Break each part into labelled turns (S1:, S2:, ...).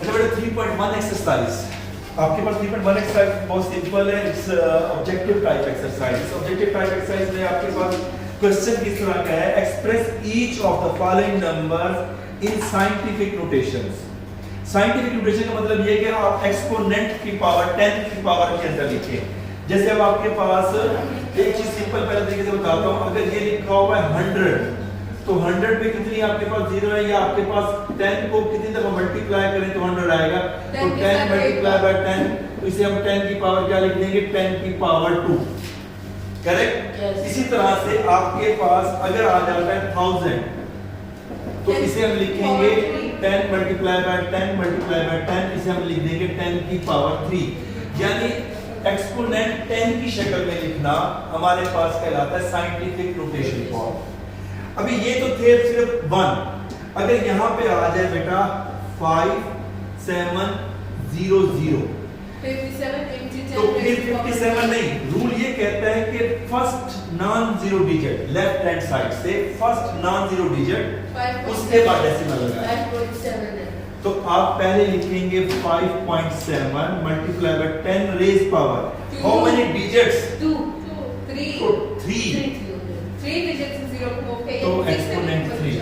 S1: अच्छा बेटा 3.1 एक्सरसाइज आपके पास 3.1 एक्सरसाइज बहुत सिंपल है। It's objective type exercise. इस ऑब्जेक्टिव टाइप एक्सरसाइज में आपके पास क्वेश्चन किस तरह का है, express each of the following numbers in scientific notations. Scientific notation का मतलब ये कि आप एक्सपोनेंट की पावर 10 की पावर के अंदर लिखें। जैसे अब आपके पास एक चीज सिंपल पहले तरीके से बताता हूं, अगर ये लिखा हुआ है 100 तो 100 पे कितनी आपके पास जीरो है, या आपके पास 10 को कितनी दफा मल्टीप्लाई करें तो 100 आएगा, तो 10 मल्टीप्लाई बाय 10, तो इसे हम 10 की पावर क्या लिख देंगे, 10 की पावर 2। करेक्ट? इसी तरह से आपके पास अगर आ जाता है 1000 तो इसे हम लिखेंगे 10 मल्टीप्लाई बाय 10 मल्टीप्लाई बाय 10, इसे हम लिख देंगे 10 की पावर 3। यानी एक्सपोनेंट 10 की शक्ल में लिखना हमारे पास कहलाता है साइंटिफिक नोटेशन फॉर्म। अभी ये तो थे सिर्फ 1, अगर यहां पे आ जाए बेटा 5 7 0 0 तो फिर 57 नहीं, रूल ये कहता है कि first non zero digit left hand side से फर्स्ट नॉन जीरो डिजिट उसके बाद डेसिमल लगाएं। तो आप पहले लिखेंगे 5.7 multiply by 10 raise power how many digits
S2: 2 3
S1: तो 3
S2: डिजिट्स से 0 को ओके
S1: तो एक्सपोनेंट 3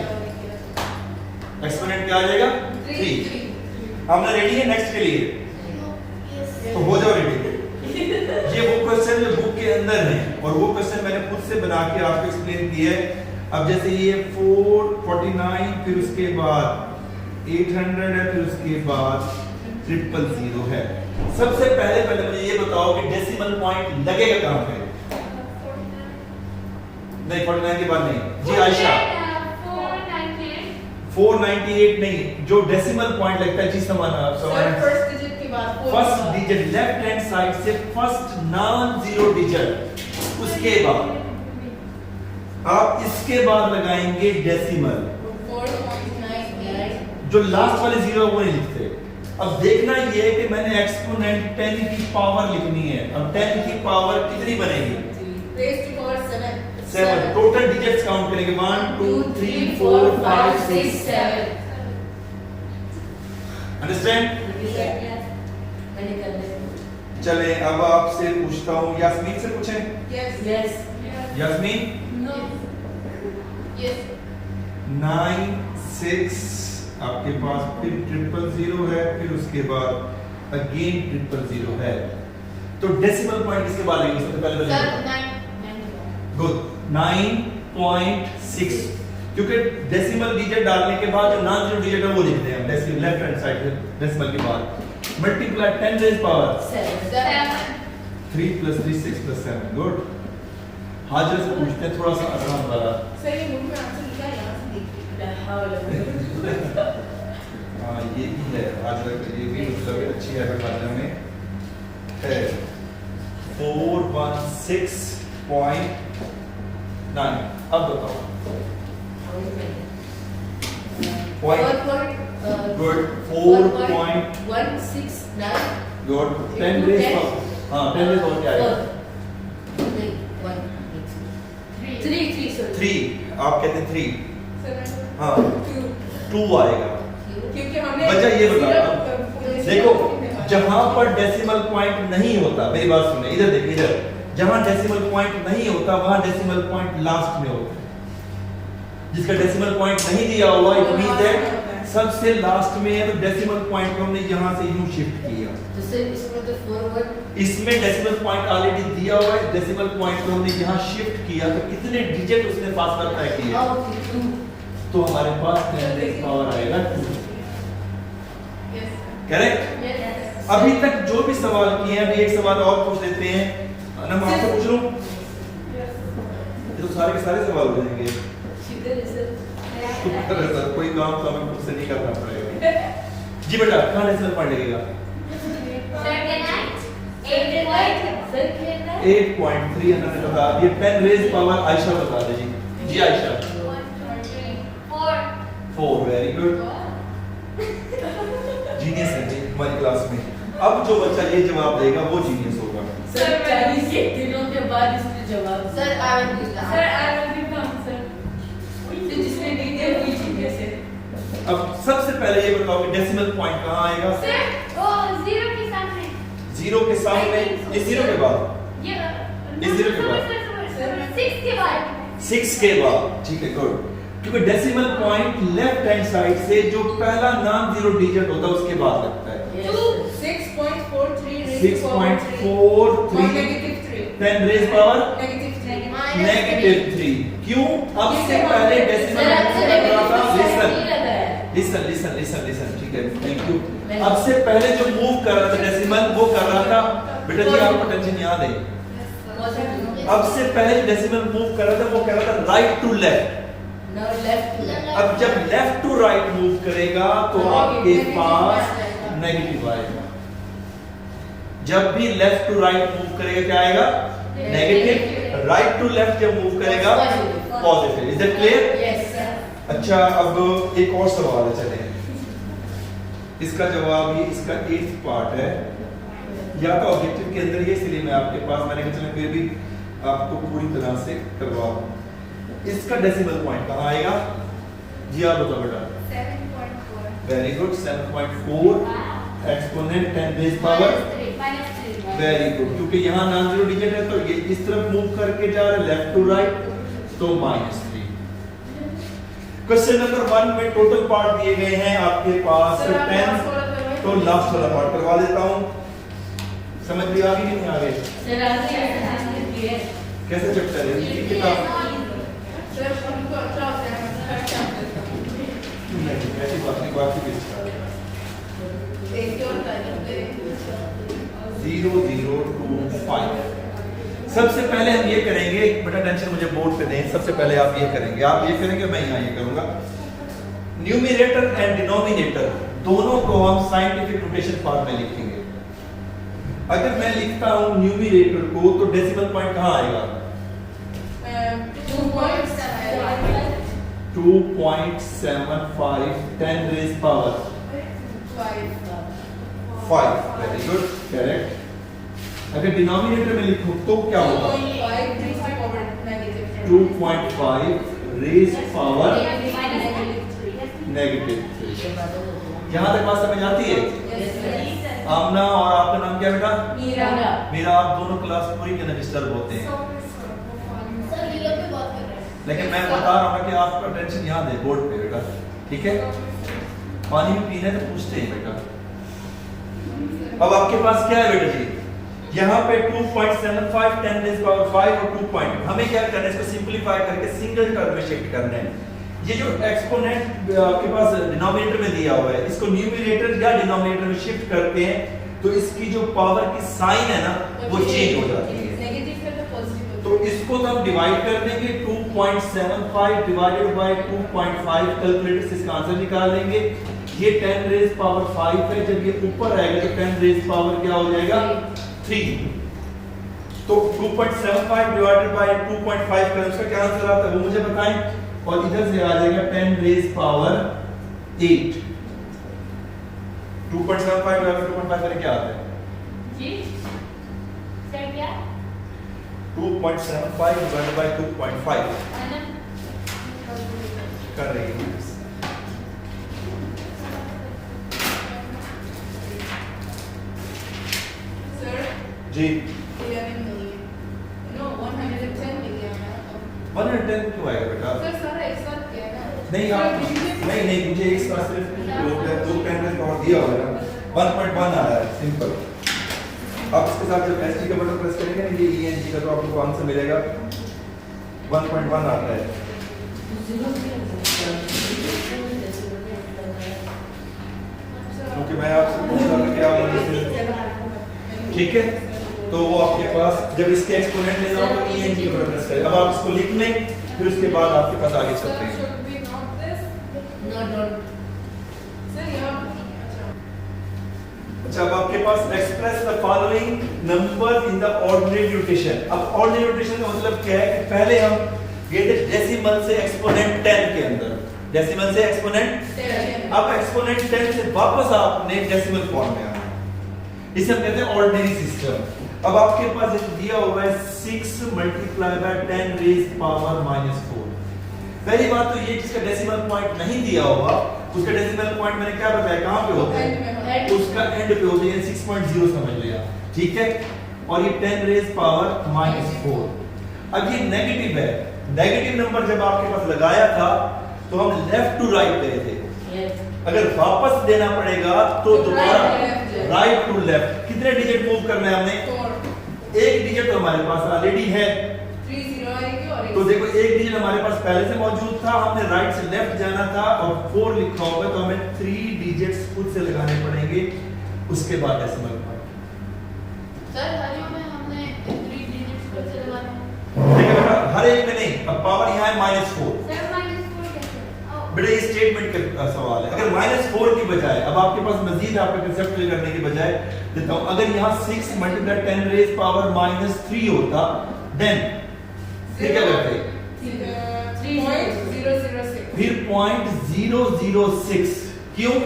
S1: एक्सपोनेंट क्या आ जाएगा 3। हमने रेडी है नेक्स्ट के लिए, तो हो जाओ रेडी। ये वो क्वेश्चन जो बुक के अंदर है और वो क्वेश्चन मैंने खुद से बना के आपको एक्सप्लेन किया है। अब जैसे ये 449 फिर उसके बाद 800 है, फिर उसके बाद 000 है। सबसे पहले मुझे ये बताओ कि डेसिमल पॉइंट लगेगा कहां पे? नहीं 49 के बाद नहीं जी आयशा 498 नहीं, जो डेसिमल पॉइंट लगता है जी समान
S2: फर्स्ट डिजिट के बाद
S1: first digit left hand side से फर्स्ट नॉन जीरो डिजिट, उसके बाद आप इसके बाद लगाएंगे डेसिमल।
S2: 4.99
S1: जो लास्ट वाले जीरो वो नहीं लिखते। अब देखना ये है कि मैंने एक्सपोनेंट 10 की पावर लिखनी है। अब 10 की पावर कितनी बनेगी,
S2: raise to power
S1: 7। Total digits count करेंगे 1 2 3 4 5 6
S2: 7
S1: अंडरस्टैंड?
S2: मैंने कर लिया।
S1: चले अब आपसे पूछता हूँ, यास्मीन से पूछें।
S2: यस
S1: यास्मीन
S2: नो यस
S1: 9 6 आपके पास फिर 000 है, फिर उसके बाद अगेन 000 है, तो डेसिमल पॉइंट किसके बाद लेंगे सबसे पहले?
S2: सर 9
S1: गुड 9.6, क्योंकि डेसिमल डिजिट डालने के बाद जो नॉन जीरो डिजिट है वो लिखते हैं डेसिमल लेफ्ट हैंड साइड से डेसिमल के बाद मल्टीप्लाई 10 रेज पावर
S2: 7
S1: 3 + 3 6 + 7। गुड। हाजिर से पूछते हैं थोड़ा सा आसान वाला।
S2: सर ये बुक में आंसर लिखा है, यहां से देख
S1: हाँ ये भी है हाजिर के लिए भी, मतलब अच्छी हैबिट हाजिर में है। 416.9 अब बताओ point. Good 4.169 good 10 raise power हाँ 10 रेज पावर क्या आएगा? 3 आप कहते हैं 3 हाँ 2 आएगा।
S2: क्योंकि हमने
S1: बच्चा ये बताता हूं, देखो जहां पर डेसिमल पॉइंट नहीं होता, मेरी बात सुनिए, इधर देखिए इधर, जहां डेसिमल पॉइंट नहीं होता वहां डेसिमल पॉइंट लास्ट में होता है। जिसका डेसिमल पॉइंट नहीं दिया हुआ इट मींस दैट सबसे लास्ट में है, तो डेसिमल पॉइंट को हमने यहां से यूं शिफ्ट किया।
S2: इसमें तो फॉरवर्ड
S1: इसमें डेसिमल पॉइंट ऑलरेडी दिया हुआ है, डेसिमल पॉइंट को हमने यहां शिफ्ट किया, तो कितने डिजिट उसने फासला तय किया, तो हमारे पास 10 रेज़ पावर आएगा 2। करेक्ट? अभी तक जो भी सवाल किए हैं, अभी एक सवाल और पूछ लेते हैं ना, मैं आपसे पूछ लूं, ये तो सारे के सारे सवाल हो जाएंगे। सर कोई काम तो हमें खुद से नहीं करना पड़ेगा। जी बेटा कहाँ डेसिमल पॉइंट लगेगा? 8.3 हमने बता दिया। 10 रेज़ पावर आयशा बता दीजिए। जी आयशा 4 वेरी गुड, जीनियस है जी हमारी क्लास में। अब जो बच्चा ये जवाब देगा वो जीनियस होगा।
S2: सर 40 दिनों के बाद इसने जवाब sir I will be answer जिसने दी है वही जीनियस है।
S1: अब सबसे पहले ये बताओ कि डेसिमल पॉइंट कहाँ आएगा?
S2: जीरो के सामने।
S1: जीरो के सामने, इस जीरो के बाद, इस जीरो के बाद,
S2: 6 के बाद,
S1: 6 के बाद, ठीक है, गुड। क्योंकि decimal point left hand side से जो पहला नॉन जीरो डिजिट होता है उसके बाद लगता है। 6.43 10 रेज पावर -3। क्यों? अब से पहले डेसिमल लिसन, ठीक है, थैंक यू। अब से पहले जो मूव कर रहा था डेसिमल, वो कर रहा था, बेटा जी आपको टेंशन याद है, अब से पहले जो डेसिमल मूव कर रहा था वो कह रहा था राइट टू लेफ्ट। अब जब लेफ्ट टू राइट मूव करेगा तो आपके पास नेगेटिव आएगा। जब भी लेफ्ट टू राइट मूव करेगा क्या आएगा? नेगेटिव। राइट टू लेफ्ट जब मूव करेगा पॉजिटिव। Is that clear? अच्छा, अब एक और सवाल है, चलें इसका जवाब ये, इसका 8th पार्ट है, या तो ऑब्जेक्टिव के अंदर ये, इसलिए मैं आपके पास, मैंने कहा चलें फिर भी आपको पूरी तरह से करवा दूं। इसका डेसिमल पॉइंट कहाँ आएगा? जी आप बताओ बेटा।
S2: 7.4।
S1: Very good, 7.4 exponent 10 raise power
S2: -3।
S1: Very good, क्योंकि यहाँ नॉन जीरो डिजिट है तो ये इस तरफ मूव करके जा रहा है लेफ्ट टू राइट, तो -3। क्वेश्चन नंबर 1 में टोटल पार्ट दिए गए हैं आपके पास 10, तो लास्ट वाला पार्ट करवा देता हूँ। समझ में आ गई कि नहीं आ गई? कैसे चैप्टर है ये किताब? ऐसी बात नहीं, बाकी भी 0.025। सबसे पहले हम ये करेंगे, बेटा टेंशन मुझे बोर्ड पे दें, सबसे पहले आप ये करेंगे, आप ये करेंगे, मैं यहाँ ये करूंगा। न्यूमरेटर एंड डिनोमिनेटर दोनों को हम साइंटिफिक नोटेशन फॉर्म में लिखेंगे। अगर मैं लिखता हूँ न्यूमरेटर को तो डेसिमल पॉइंट कहाँ आएगा? 2.75 10 raise power 5। Very good, correct. अगर डिनोमिनेटर में लिखूं तो क्या होगा? 2.5 रेज पावर -3। यहाँ तक बात समझ आती है? आमना, और आपका नाम क्या बेटा? मेरा। आप दोनों क्लास पूरी के डिस्टर्ब होते हैं, लेकिन मैं बता रहा हूँ कि आपका टेंशन यहाँ दे बोर्ड पे बेटा, ठीक है? पानी भी पीना है तो पूछते हैं बेटा। अब आपके पास क्या है बेटा जी? यहाँ पे 2.75 10 रेज पावर 5 और 2 पॉइंट, हमें क्या करना है? इसको सिंपलीफाई करके सिंगल टर्म में शिफ्ट करना है। ये जो एक्सपोनेंट आपके पास डिनोमिनेटर में दिया हुआ है, इसको न्यूमरेटर या डिनोमिनेटर में शिफ्ट करते हैं तो इसकी जो पावर की साइन है ना वो चेंज हो जाती है। तो इसको तो हम डिवाइड कर देंगे, 2.75 डिवाइडेड बाय 2.5, कैलकुलेटर से इसका आंसर निकाल लेंगे। ये 10 रेज पावर 5 है, जब ये ऊपर आएगा तो 10 रेज पावर क्या हो जाएगा? 3। तो 2.75 डिवाइडेड बाय 2.5 का उसका क्या आंसर आता है वो मुझे बताएं, और इधर से आ जाएगा 10 रेज पावर 8। 2.75 डिवाइडेड 2.5 करें क्या आता है?
S2: जी सर, क्या
S1: 2.75 डिवाइडेड बाय 2.5 कर रही है जी। 110 क्यों आएगा बेटा? नहीं आप नहीं मुझे एक साथ सिर्फ 2 कैंडल और दिया हुआ है ना, 1.1 आ रहा है सिंपल। आप इसके साथ जब एसटी का बटन प्रेस करेंगे ना, ये ईएनजी का, तो आपको आंसर मिलेगा 1.1 आता है। क्योंकि मैं आपसे पूछ रहा था कि आप ठीक है, तो वो आपके पास जब इसके एक्सपोनेंट लेना हो तो ईएनजी का बटन प्रेस करें। अब आप इसको लिख लें, फिर उसके बाद आपके पास आगे चलते हैं। अच्छा, अब आपके पास express the following number in the ordinary notation. अब ऑर्डिनरी नोटेशन का मतलब क्या है कि पहले हम ये थे डेसिमल से एक्सपोनेंट 10 के अंदर, डेसिमल से एक्सपोनेंट 10। अब एक्सपोनेंट 10 से वापस आपने डेसिमल फॉर्म में आना, इसे हम कहते हैं ऑर्डिनरी सिस्टम। अब आपके पास एक दिया हुआ है 6 × 10 रेज पावर -4। पहली बात तो ये जिसका डेसिमल पॉइंट नहीं दिया होगा उसका डेसिमल पॉइंट मैंने क्या बताया कहां पे होता है, उसका एंड पे होता है, 6.0 समझ लिया, ठीक है। और ये 10 रेज पावर -4। अब ये नेगेटिव है, नेगेटिव नंबर जब आपके पास लगाया था तो हम लेफ्ट टू राइट गए थे, अगर वापस देना पड़ेगा तो दोबारा राइट टू लेफ्ट। कितने डिजिट मूव करना है हमने, एक डिजिट तो हमारे पास ऑलरेडी है,
S2: 30 आएगी और
S1: तो देखो एक डिजिट हमारे पास पहले से मौजूद था, हमने राइट से लेफ्ट जाना था और 4 लिखा होगा तो हमें 3 डिजिट्स खुद से लगाने पड़ेंगे, उसके बाद डेसिमल पॉइंट।
S2: सर हरियो में हमने 3 डिजिट्स खुद से लगाने हैं।
S1: देखो बेटा हर एक में नहीं, अब पावर यहाँ है -4।
S2: सर -4 कैसे?
S1: बेटा ये स्टेटमेंट का सवाल है, अगर -4 की बजाय अब आपके पास मजीद आपका कंसेप्ट क्लियर करने की बजाय देता हूं, अगर यहाँ 6 × 10 रेज पावर -3 होता देन फिर क्या करते,
S2: 3.006
S1: फिर 0.006, क्यों,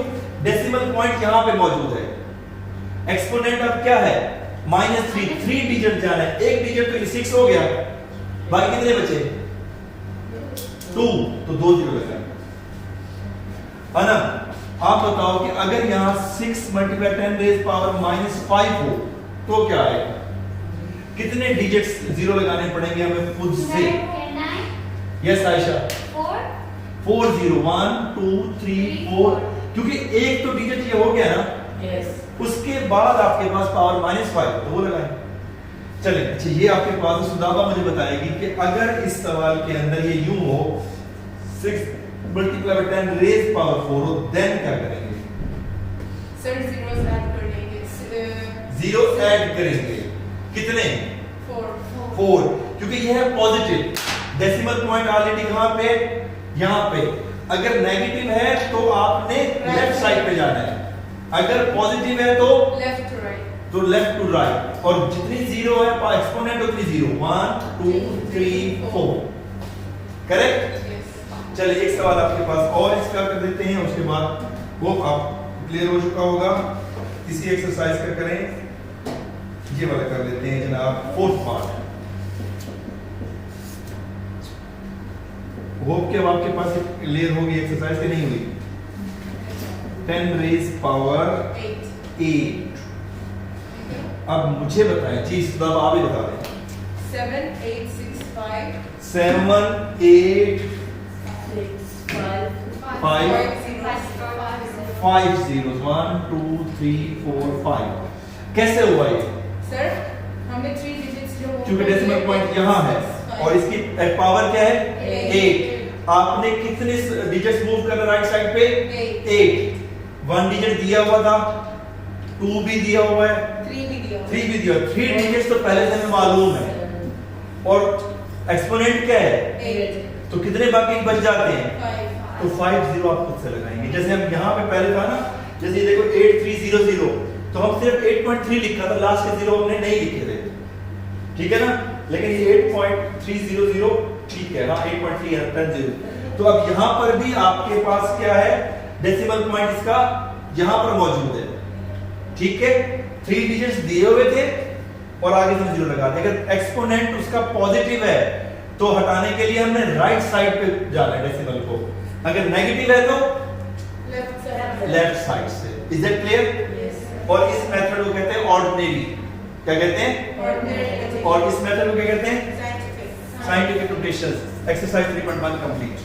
S1: डेसिमल पॉइंट यहाँ पे मौजूद है, एक्सपोनेंट अब क्या है -3, 3 डिजिट जाना है, एक डिजिट तो ये 6 हो गया, बाकी कितने बचे 2, तो 2 0 लगा। अनम आप बताओ कि अगर यहाँ 6 × 10 रेज पावर -5 हो तो क्या आएगा, कितने डिजिट्स 0 लगाने पड़ेंगे हमें खुद से। यस आयशा 4 0 1 2 3 4, क्योंकि एक तो डिजिट ये हो गया ना,
S2: यस
S1: उसके बाद आपके पास पावर -5 तो वो लगाएं। चलिए अच्छा ये आपके पास सुदाबा मुझे बताएगी कि अगर इस सवाल के अंदर ये यूं हो 6 × 10 रेज पावर 4 हो देन क्या करेंगे,
S2: सर जीरोस ऐड कर लेंगे,
S1: 0 ऐड करेंगे, कितने 4, क्योंकि ये है पॉजिटिव, डेसिमल पॉइंट ऑलरेडी कहां पे, यहां पे, अगर नेगेटिव है तो आपने लेफ्ट साइड पे जाना है, अगर पॉजिटिव है तो
S2: लेफ्ट टू राइट,
S1: तो लेफ्ट टू राइट, और जितनी 0 है एक्सपोनेंट उतनी 0, 1 2 3 4, करेक्ट। चलिए एक सवाल आपके पास और इसका कर देते हैं, उसके बाद वो आप क्लियर हो चुका होगा, इसी एक्सरसाइज का करें, ये वाला कर लेते हैं जनाब, 4th पार्ट। होप कि अब आपके पास क्लियर होगी एक्सरसाइज की नहीं हुई। 10 रेज पावर 8। अब मुझे बताएं चीज, तब आप ही बता दें।
S2: 7 8 6 5
S1: 7 8 5 5 0 1 2 3 4 5, कैसे हुआ ये,
S2: सर हमने 3 डिजिट्स जो
S1: क्योंकि डेसिमल पॉइंट यहाँ है और इसकी पावर क्या है 8, आपने कितने डिजिट्स मूव करना राइट साइड पे 8, 1 डिजिट दिया हुआ था, 2 भी दिया हुआ है,
S2: 3 भी दिया
S1: 3 भी दिया, 3 डिजिट्स तो पहले से हमें मालूम है, और एक्सपोनेंट क्या है
S2: 8,
S1: तो कितने बाकी बच जाते हैं,
S2: 5
S1: तो 5 0 आप खुद से लगाएंगे, जैसे हम यहाँ पे पहले था ना, जैसे ये देखो 8 3 0 0, तो हम सिर्फ 8.3 लिखा था, लास्ट के 0 हमने नहीं लिखे थे, ठीक है ना, लेकिन ये 8.300 ठीक है, हाँ 8.3 है 10 0, तो अब यहाँ पर भी आपके पास क्या है, डेसिमल पॉइंट इसका यहाँ पर मौजूद है, ठीक है, 3 डिजिट्स दिए हुए थे और आगे से 0 लगा दें, अगर एक्सपोनेंट उसका पॉजिटिव है तो हटाने के लिए हमने राइट साइड पे जाना है डेसिमल को, अगर नेगेटिव है तो लेफ्ट साइड से, इज दैट क्लियर। और इस मेथड को कहते हैं ऑर्डिनरी, क्या कहते हैं, और इस मेथड को क्या कहते हैं, साइंटिफिक नोटेशंस। Exercise 3.1 complete.